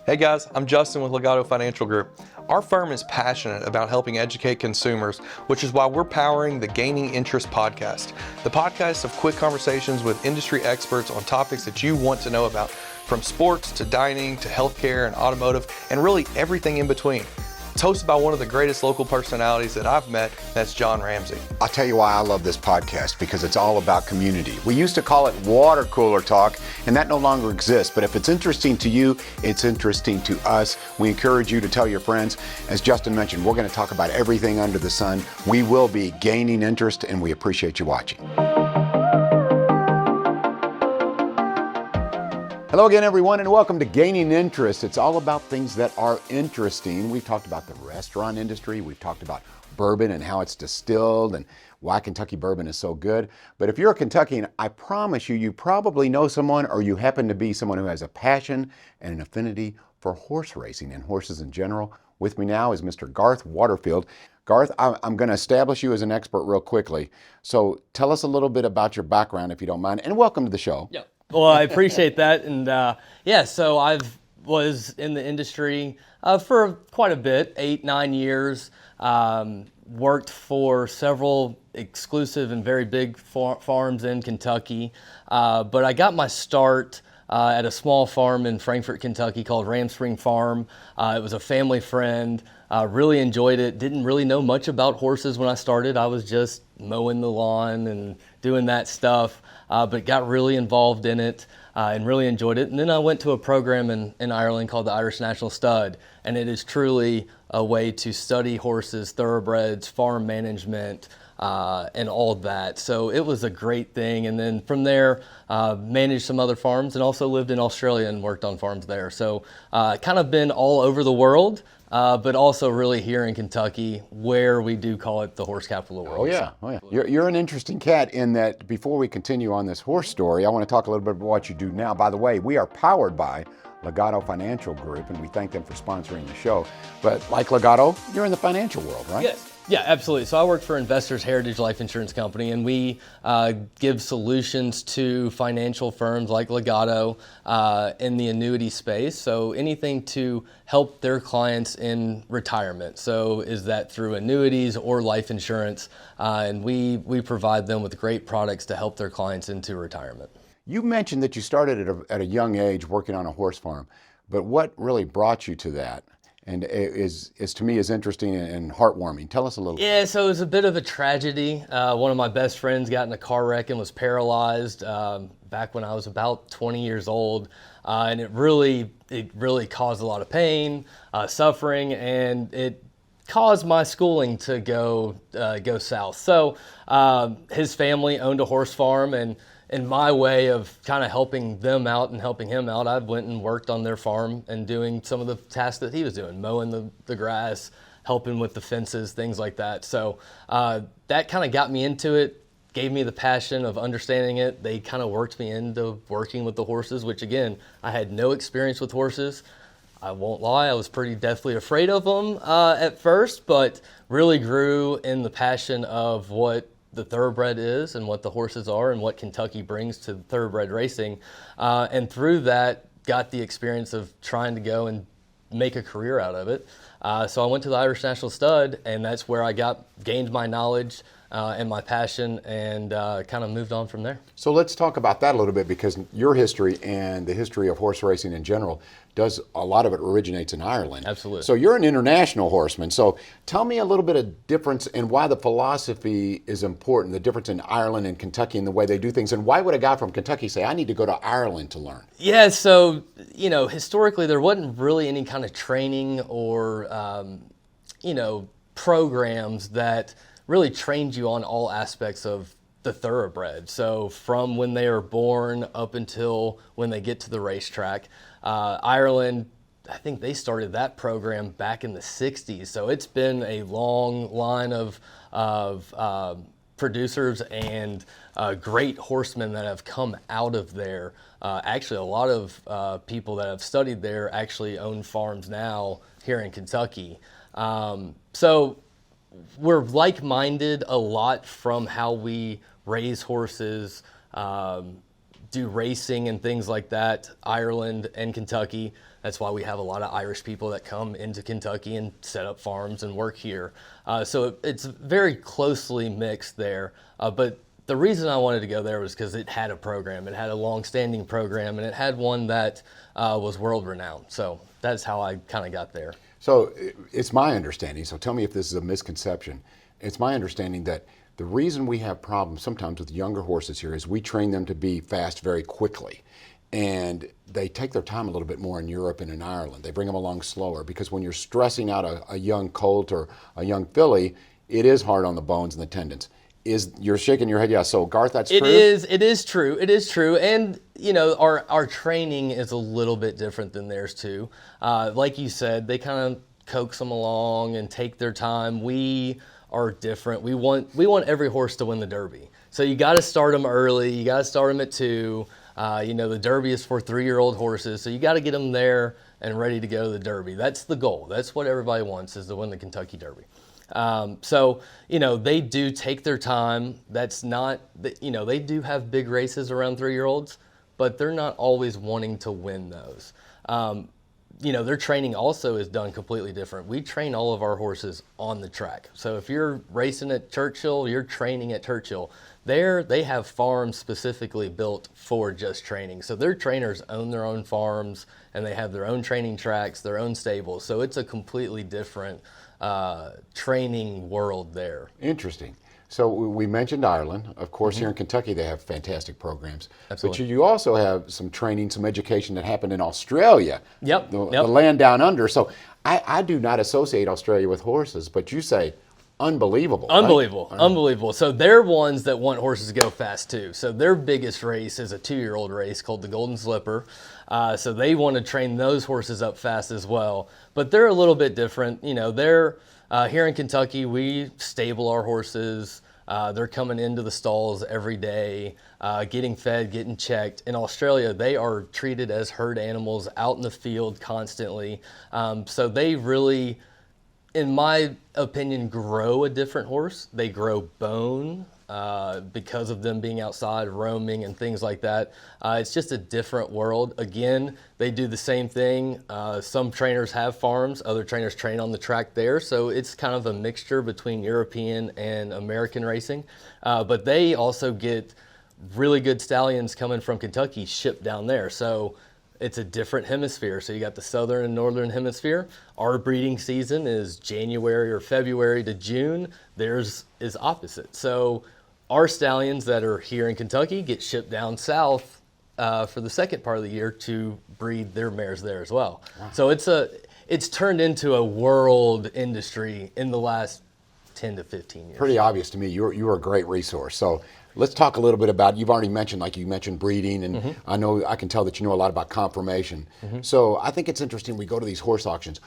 Hey guys, I'm Justin with Legato Financial Group. Our firm is passionate about helping educate consumers, which is why we're powering the Gaining Interest podcast. The podcast of quick conversations with industry experts on topics that you want to know about, from sports to dining to healthcare and automotive, and really everything in between. It's hosted by one of the greatest local personalities that I've met, that's John Ramsey. I'll tell you why I love this podcast, because it's all about community. We used to call it water cooler talk, and that no longer exists. But if it's interesting to you, it's interesting to us. We encourage you to tell your friends. As Justin mentioned, we're going to talk about everything under the sun. We will be gaining interest, and we appreciate you watching. Hello again, everyone, and welcome to Gaining Interest. It's all about things that are interesting. We've talked about the restaurant industry. We've talked about bourbon and how it's distilled and why Kentucky bourbon is so good. But if you're a Kentuckian, I promise you, you probably know someone, or you happen to be someone who has a passion and an affinity for horse racing and horses in general. With me now is Mr. Garth Waterfield. Garth, I'm going to establish you as an expert real quickly. So tell us a little bit about your background, if you don't mind, and welcome to the show. Yep. Well, I appreciate that. And so I was in the industry for quite a bit, 8-9 years, worked for several exclusive and very big farms in Kentucky. But I got my start at a small farm in Frankfort, Kentucky called Ram Spring Farm. It was a family friend. Really enjoyed it. Didn't really know much about horses when I started. I was just mowing the lawn and doing that stuff, but got really involved in it and really enjoyed it. And then I went to a program in Ireland called the Irish National Stud, and it is truly a way to study horses, thoroughbreds, farm management, and all that. So it was a great thing. And then from there, managed some other farms and also lived in Australia and worked on farms there. So kind of been all over the world. But also really here in Kentucky, where we do call it the horse capital of the world. Oh yeah. You're an interesting cat in that. Before we continue on this horse story, I want to talk a little bit about what you do now. By the way, we are powered by Legato Financial Group, and we thank them for sponsoring the show. But like Legato, you're in the financial world, right? Yes. Yeah, absolutely. So I work for Investors Heritage Life Insurance Company, and we give solutions to financial firms like Legato in the annuity space. So anything to help their clients in retirement. So is that through annuities or life insurance? And we provide them with great products to help their clients into retirement. You mentioned that you started at a young age working on a horse farm, but what really brought you to that? And is to me is interesting and heartwarming. Tell us a little. Yeah, so it was a bit of a tragedy. One of my best friends got in a car wreck and was paralyzed back when I was about 20 years old, and it really caused a lot of pain, suffering, and it caused my schooling to go south. So his family owned a horse farm, and in my way of kind of helping them out and helping him out, I went and worked on their farm and doing some of the tasks that he was doing, mowing the grass, helping with the fences, things like that. So that kind of got me into it, gave me the passion of understanding it. They kind of worked me into working with the horses, which again, I had no experience with horses. I won't lie, I was pretty deathly afraid of them at first, but really grew in the passion of what the thoroughbred is and what the horses are and what Kentucky brings to thoroughbred racing. And through that, got the experience of trying to go and make a career out of it. So I went to the Irish National Stud, and that's where I gained my knowledge and my passion, and kind of moved on from there. So let's talk about that a little bit, because your history and the history of horse racing in general a lot of it originates in Ireland. Absolutely. So you're an international horseman. So tell me a little bit of difference and why the philosophy is important, the difference in Ireland and Kentucky and the way they do things, and why would a guy from Kentucky say, I need to go to Ireland to learn? Yeah, so, historically there wasn't really any kind of training or, programs that really trained you on all aspects of the thoroughbred. So from when they are born up until when they get to the racetrack. Ireland, I think they started that program back in the 60s. So it's been a long line of producers and great horsemen that have come out of there. Actually, a lot of people that have studied there actually own farms now here in Kentucky. So we're like-minded a lot from how we raise horses, do racing and things like that, Ireland and Kentucky. That's why we have a lot of Irish people that come into Kentucky and set up farms and work here. So it's very closely mixed there. But the reason I wanted to go there was because it had a program. It had a long-standing program, and it had one that was world-renowned. So that's how I kind of got there. So it's my understanding, so tell me if this is a misconception. It's my understanding that the reason we have problems sometimes with younger horses here is we train them to be fast very quickly. And they take their time a little bit more in Europe and in Ireland. They bring them along slower because when you're stressing out a young colt or a young filly, it is hard on the bones and the tendons. You're shaking your head, yeah. So Garth, that's true? It is true. And, you know, our training is a little bit different than theirs too. Like you said, they kind of coax them along and take their time. We are different. We want every horse to win the Derby. So you got to start them early. You got to start them at 2. You know, the Derby is for 3-year-old horses, so you got to get them there and ready to go to the Derby. That's the goal. That's what everybody wants, is to win the Kentucky Derby. So, you know, they do take their time. That's not, you know, they do have big races around 3-year-olds, but they're not always wanting to win those. You know, their training also is done completely different. We train all of our horses on the track. So if you're racing at Churchill, you're training at Churchill. They have farms specifically built for just training. So their trainers own their own farms, and they have their own training tracks, their own stables. So it's a completely different training world there. Interesting. So we mentioned Ireland. Of course, here in Kentucky, they have fantastic programs. Absolutely. But you also have some training, some education that happened in Australia. Yep. The land down under. So I do not associate Australia with horses, but you say unbelievable. Unbelievable. Right? Unbelievable. So they're ones that want horses to go fast too. So their biggest race is a 2-year-old race called the Golden Slipper. So they want to train those horses up fast as well. But they're a little bit different. You know, they're here in Kentucky, we stable our horses. They're coming into the stalls every day, getting fed, getting checked. In Australia, they are treated as herd animals out in the field constantly. So they really, in my opinion, grow a different horse. They grow bone because of them being outside roaming and things like that. It's just a different world. Again, they do the same thing. Some trainers have farms, other trainers train on the track there. So it's kind of a mixture between European and American racing. But they also get really good stallions coming from Kentucky shipped down there. So it's a different hemisphere. So you got the southern and northern hemisphere. Our breeding season is January or February to June. Theirs is opposite. So our stallions that are here in Kentucky get shipped down south for the second part of the year to breed their mares there as well. Wow. So it's turned into a world industry in the last 10 to 15 years. Pretty obvious to me. You're a great resource. So let's talk a little bit about, you've already mentioned, like you mentioned breeding, and I can tell that you know a lot about conformation. So I think it's interesting, we go to these horse auctions.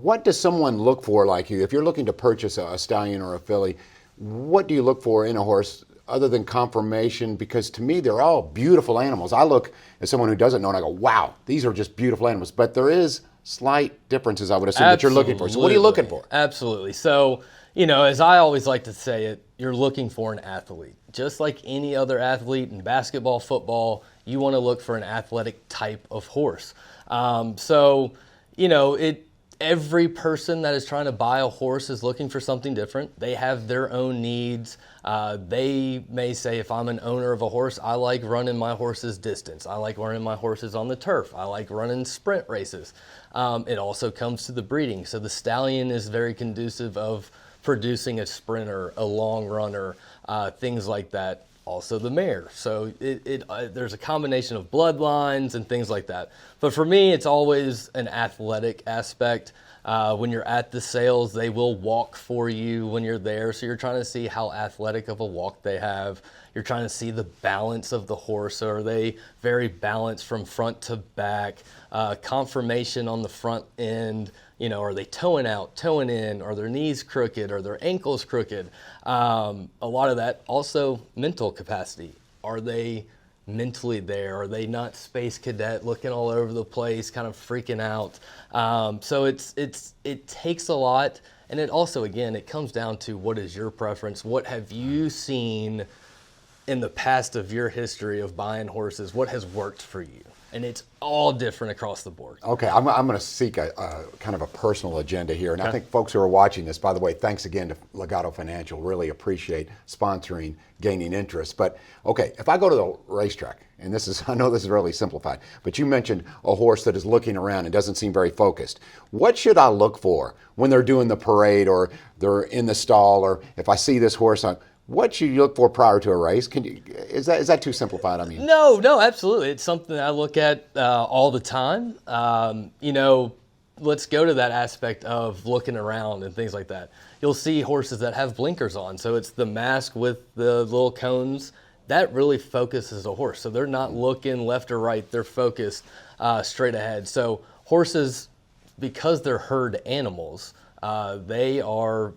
What does someone look for, like you, if you're looking to purchase a stallion or a filly, what do you look for in a horse other than conformation? Because to me, they're all beautiful animals. I look at someone who doesn't know and I go, wow, these are just beautiful animals. But there is slight differences, I would assume, that you're looking for. So what are you looking for? Absolutely. So, you know, as I always like to say it, you're looking for an athlete. Just like any other athlete in basketball, football, you want to look for an athletic type of horse. So, you know, every person that is trying to buy a horse is looking for something different. They have their own needs. They may say, if I'm an owner of a horse, I like running my horse's distance. I like running my horses on the turf. I like running sprint races. It also comes to the breeding. So the stallion is very conducive of producing a sprinter, a long runner, things like that. Also the mare. So there's a combination of bloodlines and things like that. But for me, it's always an athletic aspect. When you're at the sales, they will walk for you when you're there. So you're trying to see how athletic of a walk they have. You're trying to see the balance of the horse. Are they very balanced from front to back? Conformation on the front end. You know, are they toeing out, toeing in? Are their knees crooked? Are their ankles crooked? A lot of that. Also, mental capacity. Are they mentally there? Are they not space cadet looking all over the place, kind of freaking out? So it takes a lot. And it also, again, it comes down to what is your preference? What have you seen in the past of your history of buying horses, what has worked for you? And it's all different across the board. Okay, I'm going to seek a kind of a personal agenda here. And I think folks who are watching this, by the way, thanks again to Legato Financial. Really appreciate sponsoring Gaining Interest. But okay, if I go to the racetrack, and I know this is really simplified, but you mentioned a horse that is looking around and doesn't seem very focused. What should I look for when they're doing the parade or they're in the stall, or if I see this horse on? What should you look for prior to a race? Is that too simplified? I mean, No, absolutely. It's something that I look at all the time. Let's go to that aspect of looking around and things like that. You'll see horses that have blinkers on, so it's the mask with the little cones. That really focuses a horse. So they're not looking left or right; they're focused straight ahead. So horses, because they're herd animals, they are,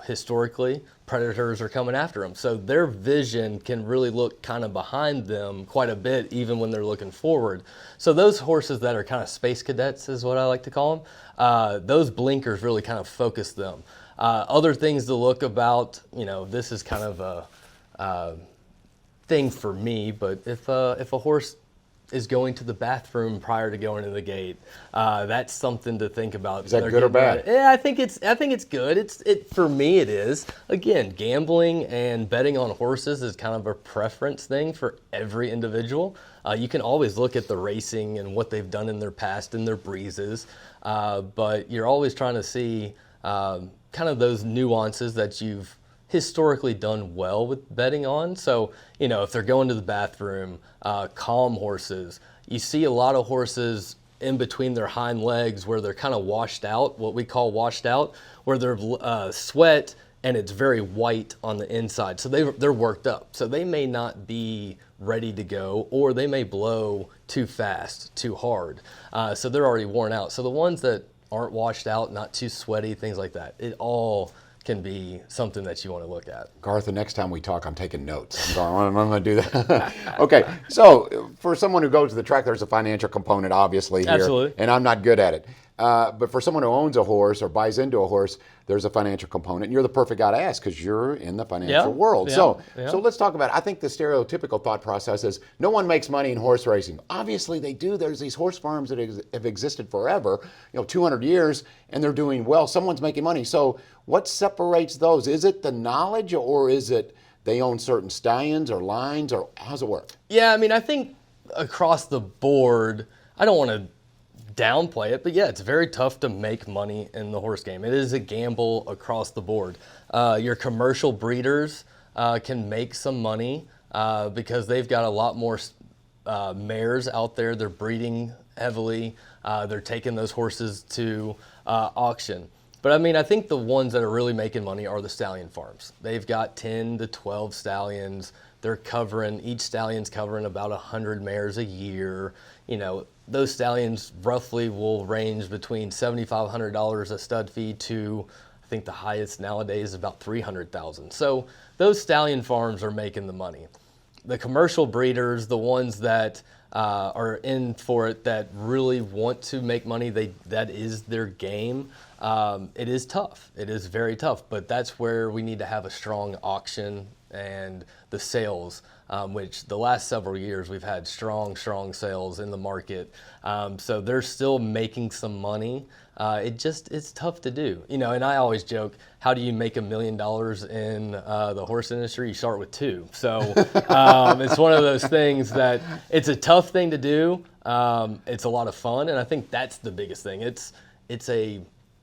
historically, predators are coming after them. So their vision can really look kind of behind them quite a bit, even when they're looking forward. So those horses that are kind of space cadets is what I like to call them. Those blinkers really kind of focus them. Other things to look about, this is kind of a thing for me, but if a horse is going to the bathroom prior to going to the gate, that's something to think about. Is that good or bad? Yeah, I think it's good. For me it is. Again, gambling and betting on horses is kind of a preference thing for every individual. You can always look at the racing and what they've done in their past and their breezes, but you're always trying to see kind of those nuances that you've historically done well with betting on. So, if they're going to the bathroom, calm horses, you see a lot of horses in between their hind legs where they're kind of washed out, what we call washed out, where they're sweat and it's very white on the inside. So they're worked up. So they may not be ready to go, or they may blow too fast, too hard. So they're already worn out. So the ones that aren't washed out, not too sweaty, things like that, it all can be something that you want to look at. Garth, the next time we talk, I'm taking notes. I'm going to do that. Okay, so for someone who goes to the track, there's a financial component, obviously, here. Absolutely. And I'm not good at it. But for someone who owns a horse or buys into a horse, there's a financial component. And you're the perfect guy to ask because you're in the financial world. Yeah, so yeah. so let's talk about it. I think the stereotypical thought process is no one makes money in horse racing. Obviously, they do. There's these horse farms that have existed forever, 200 years, and they're doing well. Someone's making money. So what separates those? Is it the knowledge, or is it they own certain stallions or lines, or how's it work? Yeah, I think across the board, I don't want to downplay it, but yeah, it's very tough to make money in the horse game. It is a gamble across the board. Your commercial breeders can make some money because they've got a lot more mares out there. They're breeding heavily. They're taking those horses to auction. But I think the ones that are really making money are the stallion farms. They've got 10 to 12 stallions. Each stallion's covering about 100 mares a year. Those stallions roughly will range between $7,500 a stud fee to, I think the highest nowadays is about $300,000. So those stallion farms are making the money. The commercial breeders, the ones that are in for it, that really want to make money, that is their game. It is tough. It is very tough, but that's where we need to have a strong auction and the sales, which the last several years we've had strong sales in the market. So they're still making some money. It's tough to do. And I always joke, how do you make $1 million in the horse industry? You start with 2. So it's one of those things that it's a tough thing to do. It's a lot of fun, and I think that's the biggest thing. It's a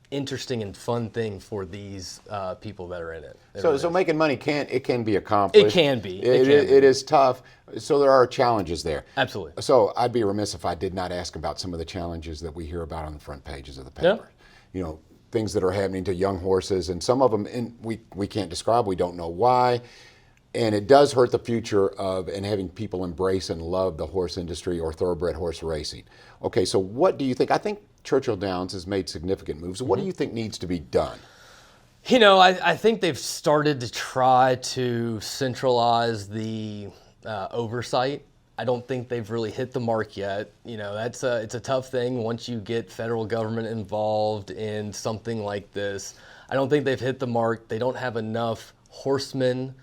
interesting and fun thing for these people that are in it. So making money can be accomplished. It can be. It is tough. So there are challenges there. Absolutely. So I'd be remiss if I did not ask about some of the challenges that we hear about on the front pages of the paper. Yeah. Things that are happening to young horses, and some of them we can't describe. We don't know why. And it does hurt the future of and having people embrace and love the horse industry or thoroughbred horse racing. Okay, so what do you think? I think Churchill Downs has made significant moves. What do you think needs to be done? I think they've started to try to centralize the oversight. I don't think they've really hit the mark yet. It's a tough thing once you get federal government involved in something like this. I don't think they've hit the mark. They don't have enough horsemen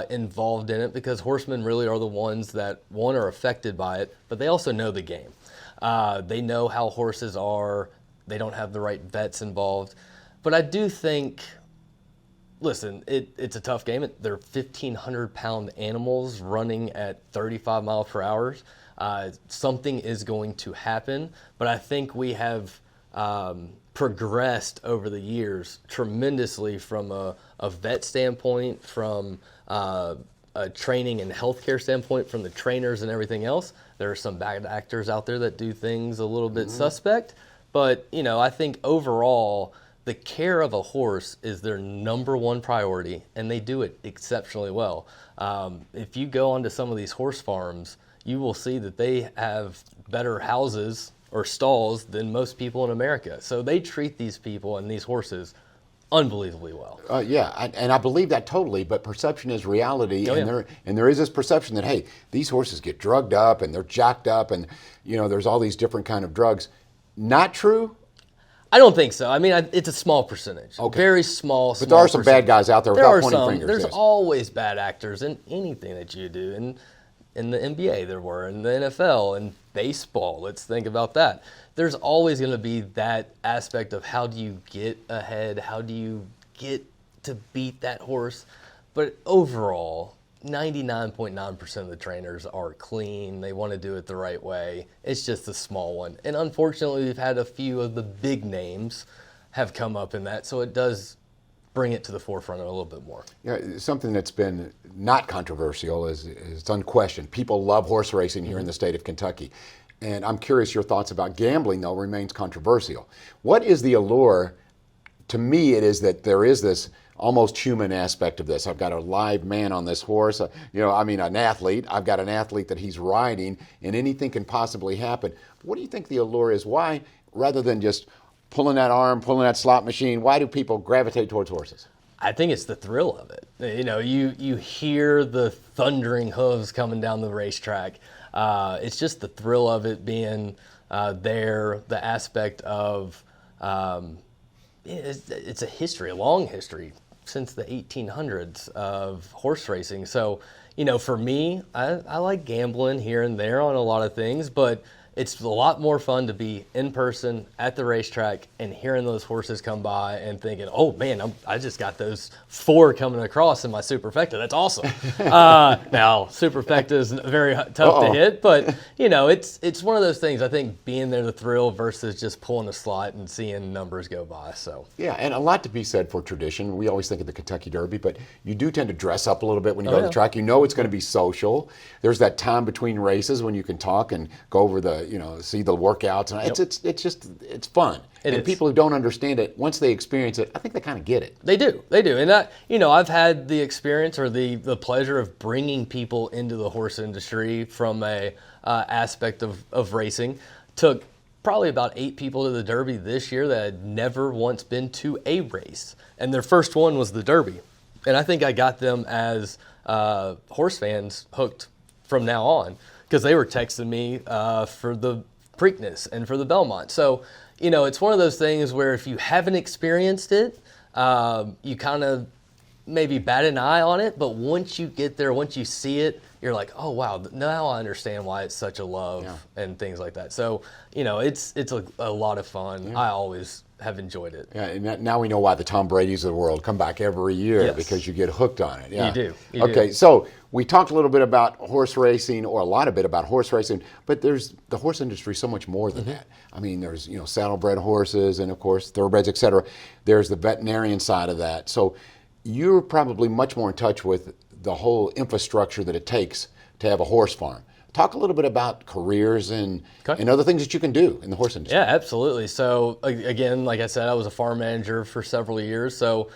involved in it, because horsemen really are the ones that, one, are affected by it, but they also know the game. They know how horses are. They don't have the right vets involved. But I do think, listen, it's a tough game. They're 1,500-pound animals running at 35 miles per hour. Something is going to happen, but I think we have progressed over the years tremendously from a vet standpoint, from a training and healthcare standpoint, from the trainers and everything else. There are some bad actors out there that do things a little bit suspect, but I think overall the care of a horse is their number one priority, and they do it exceptionally well. If you go onto some of these horse farms, you will see that they have better houses or stalls than most people in America. So they treat these people and these horses unbelievably well. And I believe that totally, but perception is reality, and there is this perception that, hey, these horses get drugged up and they're jacked up, and there's all these different kind of drugs. Not true? I don't think so. I mean, it's a small percentage. Okay. Very small. But there are some bad guys out there without pointing fingers. There's always bad actors in anything that you do. And in the NBA there were, in the NFL, and baseball. Let's think about that. There's always going to be that aspect of how do you get ahead? How do you get to beat that horse? But overall, 99.9% of the trainers are clean. They want to do it the right way. It's just a small one. And unfortunately, we've had a few of the big names have come up in that, so it does bring it to the forefront a little bit more. Yeah, something that's been not controversial is it's unquestioned. People love horse racing here in the state of Kentucky. And I'm curious, your thoughts about gambling, though, remains controversial. What is the allure? To me, it is that there is this almost human aspect of this. I've got a live man on this horse, an athlete. I've got an athlete that he's riding, and anything can possibly happen. But what do you think the allure is? Why, rather than just pulling that arm, pulling that slot machine, why do people gravitate towards horses? I think it's the thrill of it. You hear the thundering hooves coming down the racetrack. It's just the thrill of it being there, the aspect of it's a history, a long history since the 1800s of horse racing. So, for me, I like gambling here and there on a lot of things, but it's a lot more fun to be in person at the racetrack and hearing those horses come by and thinking, oh man, I just got those 4 coming across in my superfecta. That's awesome. Now, superfecta is very tough to hit, but it's one of those things. I think being there, the thrill versus just pulling a slot and seeing numbers go by. So yeah, and a lot to be said for tradition. We always think of the Kentucky Derby, but you do tend to dress up a little bit when you go to the track. It's going to be social. There's that time between races when you can talk and go over see the workouts, and it's fun. And people who don't understand it, once they experience it, I think they kind of get it. They do, and I've had the experience or the pleasure of bringing people into the horse industry from a aspect of racing. Took probably about 8 people to the Derby this year that had never once been to a race, and their first one was the Derby, and I think I got them as horse fans hooked from now on, because they were texting me for the Preakness and for the Belmont. So, it's one of those things where if you haven't experienced it, you kind of maybe bat an eye on it, but once you get there, once you see it, you're like, oh wow, now I understand why it's such a love and things like that. So, it's a lot of fun. Yeah. I always have enjoyed it. Yeah, and now we know why the Tom Brady's of the world come back every year, because you get hooked on it. Yeah. You do. Okay, so we talked a little bit about horse racing, or a lot of bit about horse racing, but there's the horse industry so much more than that. I mean, there's saddlebred horses, and of course thoroughbreds, etc. There's the veterinarian side of that. So you're probably much more in touch with the whole infrastructure that it takes to have a horse farm. Talk a little bit about careers and other things that you can do in the horse industry. Yeah, absolutely. So again, like I said, I was a farm manager for several years. So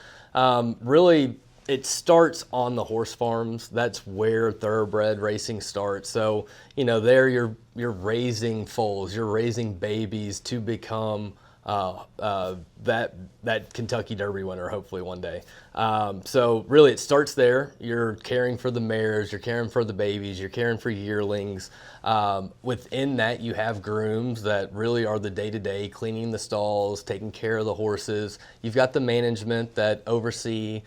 really, it starts on the horse farms. That's where thoroughbred racing starts. So there you're raising foals, you're raising babies to become that Kentucky Derby winner, hopefully one day. So really it starts there. You're caring for the mares, you're caring for the babies, you're caring for yearlings. Within that, you have grooms that really are the day-to-day, cleaning the stalls, taking care of the horses. You've got the management that oversee,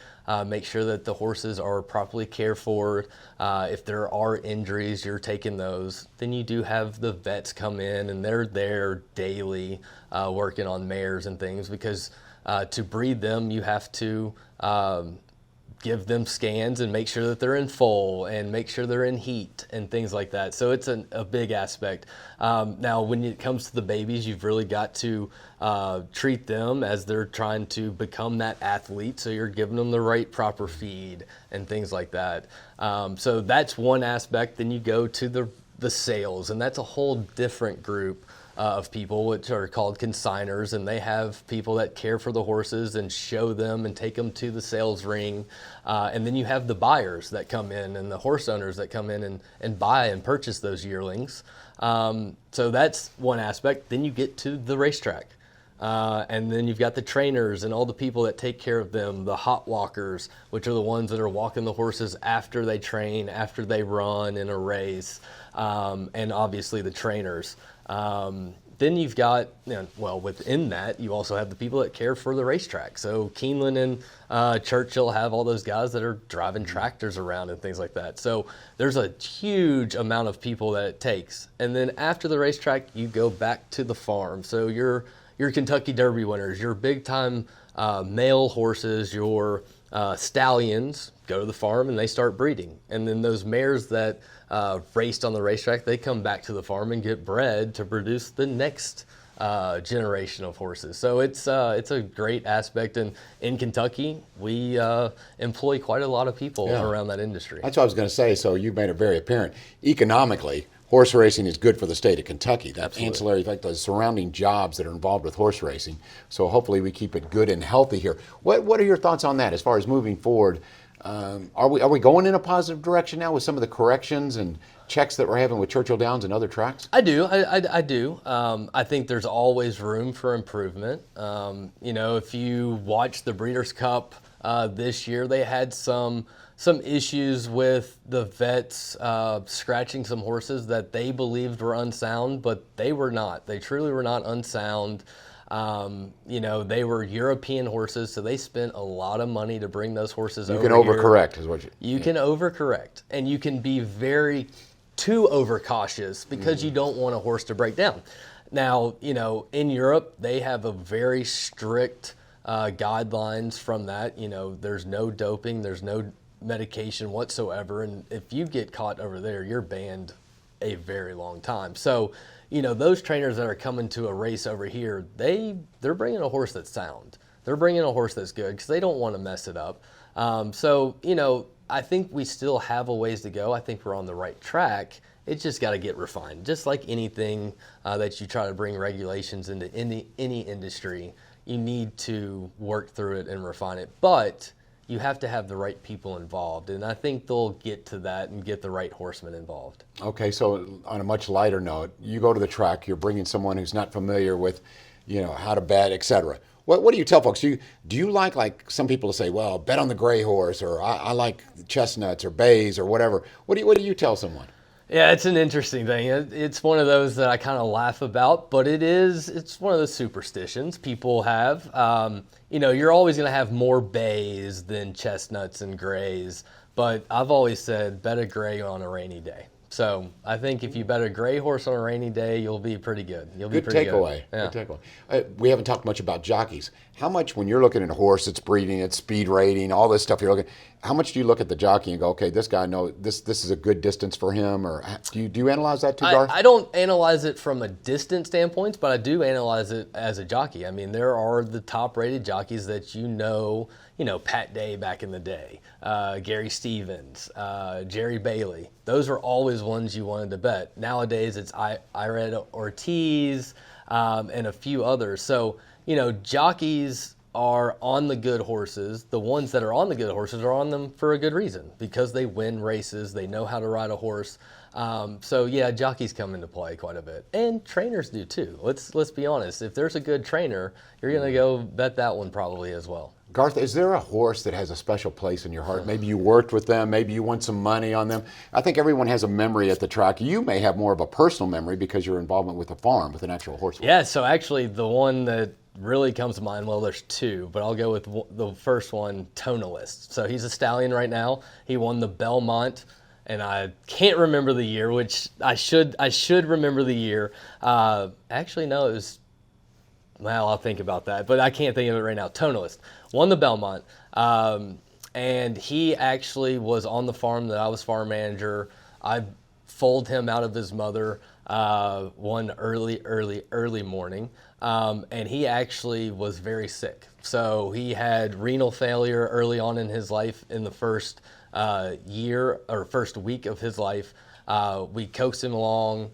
make sure that the horses are properly cared for. If there are injuries, you're taking those. Then you do have the vets come in, and they're there daily working on mares and things, because to breed them, you have to give them scans and make sure that they're in foal and make sure they're in heat and things like that. So it's a big aspect. Now, when it comes to the babies, you've really got to treat them as they're trying to become that athlete. So you're giving them the right proper feed and things like that. So that's one aspect. Then you go to the sales, and that's a whole different group of people, which are called consigners, and they have people that care for the horses and show them and take them to the sales ring. And then you have the buyers that come in and the horse owners that come in and buy and purchase those yearlings. So that's one aspect. Then you get to the racetrack. And then you've got the trainers and all the people that take care of them, the hot walkers, which are the ones that are walking the horses after they train, after they run in a race, and obviously the trainers. Then you've got, within that, you also have the people that care for the racetrack. So Keeneland and Churchill have all those guys that are driving tractors around and things like that. So there's a huge amount of people that it takes. And then after the racetrack, you go back to the farm. So your Kentucky Derby winners, your big-time male horses, your stallions go to the farm and they start breeding. And then those mares that raced on the racetrack, they come back to the farm and get bred to produce the next generation of horses. So it's a great aspect. And in Kentucky, we employ quite a lot of people around that industry. That's what I was going to say. So you've made it very apparent. Economically, horse racing is good for the state of Kentucky. That ancillary effect, the surrounding jobs that are involved with horse racing. So hopefully we keep it good and healthy here. What are your thoughts on that as far as moving forward? Are we going in a positive direction now with some of the corrections and checks that we're having with Churchill Downs and other tracks? I do. I do. I think there's always room for improvement. If you watch the Breeders' Cup this year, they had some issues with the vets scratching some horses that they believed were unsound, but they were not. They truly were not unsound. They were European horses, so they spent a lot of money to bring those horses over here. You can overcorrect, is what you can overcorrect, and you can be too overcautious because you don't want a horse to break down. Now, in Europe, they have a very strict guidelines from that. There's no doping, there's no medication whatsoever, and if you get caught over there, you're banned a very long time. So those trainers that are coming to a race over here, they're bringing a horse that's sound. They're bringing a horse that's good because they don't want to mess it up. I think we still have a ways to go. I think we're on the right track. It's just got to get refined. Just like anything that you try to bring regulations into any industry, you need to work through it and refine it. But you have to have the right people involved, and I think they'll get to that and get the right horsemen involved. Okay, so on a much lighter note, you go to the track, you're bringing someone who's not familiar with, how to bet, etc. What do you tell folks? Do you like some people to say, well, bet on the gray horse, or I like chestnuts or bays or whatever? What do you tell someone? Yeah, it's an interesting thing. It's one of those that I kind of laugh about, but it's one of the superstitions people have. You're always going to have more bays than chestnuts and grays, but I've always said bet a gray on a rainy day. So I think if you bet a gray horse on a rainy day, you'll be pretty good. Good takeaway. We haven't talked much about jockeys. How much, when you're looking at a horse, its breeding, its speed rating, all this stuff you're looking, how much do you look at the jockey and go, okay, this guy this is a good distance for him, or do you analyze that too, Garth? I don't analyze it from a distance standpoint, but I do analyze it as a jockey. I mean, there are the top-rated jockeys that Pat Day back in the day, Gary Stevens, Jerry Bailey. Those were always ones you wanted to bet. Nowadays, it's Ired Ortiz and a few others. So, jockeys are on the good horses, the ones that are on the good horses are on them for a good reason, because they win races, they know how to ride a horse. So yeah, jockeys come into play quite a bit, and trainers do too. Let's be honest. If there's a good trainer, you're gonna go bet that one probably as well. Garth, is there a horse that has a special place in your heart? Maybe you worked with them, maybe you won some money on them. I think everyone has a memory at the track. You may have more of a personal memory because your involvement with the farm, with an actual horse. Yeah, so actually the one that really comes to mind, well, there's two, but I'll go with the first one, Tonalist. So he's a stallion right now. He won the Belmont, and I can't remember the year, which I should remember the year. Actually, no, it was, well, I'll think about that, but I can't think of it right now. Tonalist won the Belmont, and he actually was on the farm that I was farm manager. I foaled him out of his mother one early morning, and he actually was very sick. So he had renal failure early on in his life. In the first year or first week of his life, we coaxed him along,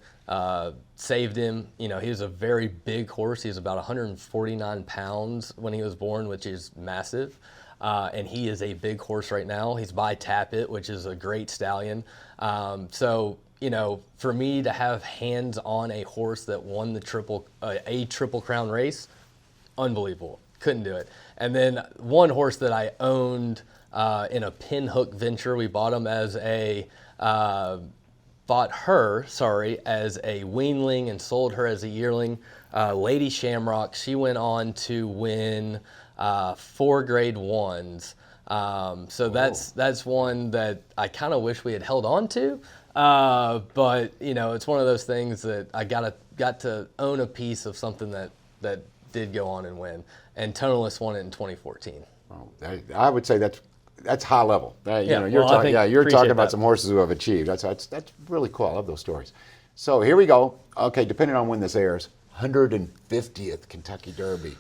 saved him. You know, he was a very big horse. He was about 149 pounds when he was born, which is massive. And he is a big horse right now. He's by Tappet, which is a great stallion. So, you know, for me to have hands on a horse that won the Triple Crown race, unbelievable. Couldn't do it. And then one horse that I owned in a pinhook venture, we bought him as a as a weanling and sold her as a yearling. Lady Shamrock, she went on to win 4 grade ones. So that's one that I kind of wish we had held on to. But you know, it's one of those things that I got to own a piece of something that did go on and win. And Tonalist won it in 2014. Oh, I would say that's high level. You're talking about that. some horses who have achieved. That's really cool. I love those stories. So here we go. Okay, depending on when this airs, 150th Kentucky Derby.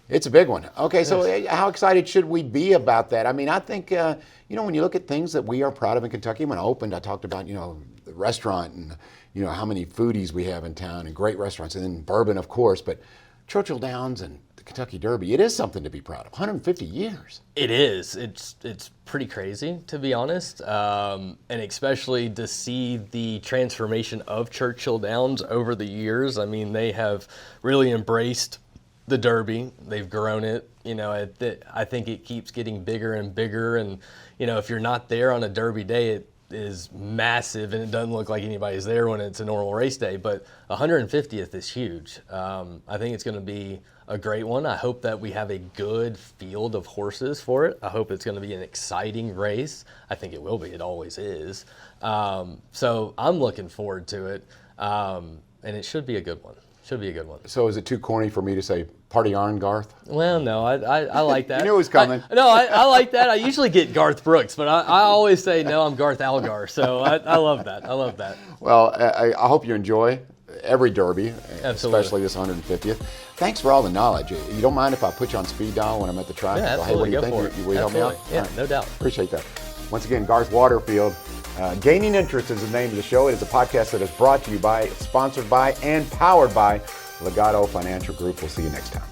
It's a big one. Okay, so how excited should we be about that? I mean, I think, when you look at things that we are proud of in Kentucky, when I opened, I talked about, the restaurant and, how many foodies we have in town and great restaurants, and then bourbon, of course, but Churchill Downs and the Kentucky Derby, it is something to be proud of. 150 years. It is. It's pretty crazy, to be honest, and especially to see the transformation of Churchill Downs over the years. I mean, they have really embraced the Derby. They've grown it. I think it keeps getting bigger and bigger. And, if you're not there on a Derby day, it is massive, and it doesn't look like anybody's there when it's a normal race day. But 150th is huge. I think it's going to be a great one. I hope that we have a good field of horses for it. I hope it's going to be an exciting race. I think it will be. It always is. So I'm looking forward to it, and it should be a good one. So is it too corny for me to say party on, Garth? Well, no, I like that. You knew it was coming. I like that. I usually get Garth Brooks, but I always say, no, I'm Garth Algar. So I love that. Well, I hope you enjoy every Derby, Absolutely. Especially this 150th. Thanks for all the knowledge. You don't mind if I put you on speed dial when I'm at the track? Yeah, absolutely. Hey, what do you Go think? for it. Will you help me out? Yeah, Right. no doubt. Appreciate that. Once again, Garth Waterfield. Gaining Interest is the name of the show. It is a podcast that is brought to you by, sponsored by, and powered by Legato Financial Group. We'll see you next time.